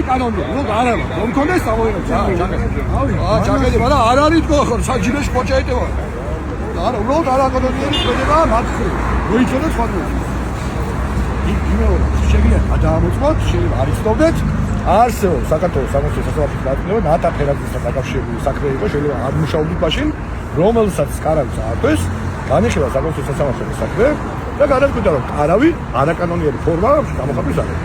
კანონია, ნუ არა, რომ მქონდეს სამოიღო. ჩაკეტი, მაგრამ არ არის თქო ხო, საჯილეში ხოჭა ეტევა. არა, უბრალოდ არა კანონიერი შედება მათ ხრივ. მოიცოდეთ სხვა დროს. იმეორე, შეგიძლიათ გადაამოწმოთ, შეიძლება არ იცნობდეთ. არსებობს საქართველოს სამართლის სასამართლოს დაწესება ნატა ფერაძესთან დაკავშირებული საქმე იყო, შეიძლება არ მუშაობდით მაშინ, რომელსაც კარავი აქვეს, განიხილვა საქართველოს სასამართლოს საქმე და გადაწყვიტა რომ კარავი არაკანონიერი ფორმა გამოხატვის არის.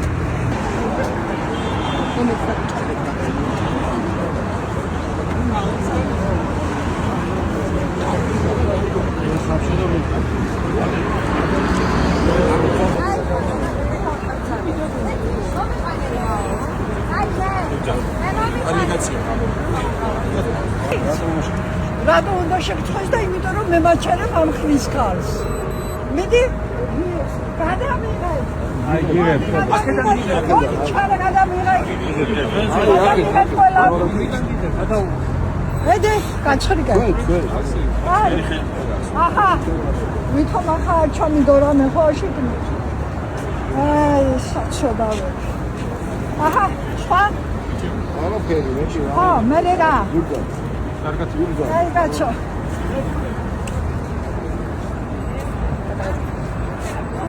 რატო უნდა შეგწყვეს და იმიტომ რომ მე მაჩერებ ამ ხმის ხალს. მიდი გადამიღე. აი გირებ. ჩარა გადამიღე. ედი გაჩხრი გა. აჰა. ვითომ ახლა ჩემი დორამე ხო შეგნი. აი საჩოდავე. აჰა, სხვა არაფერი, მეჩი რა. ხო, მე რა. კარგად ვიგო. აი გაჩო.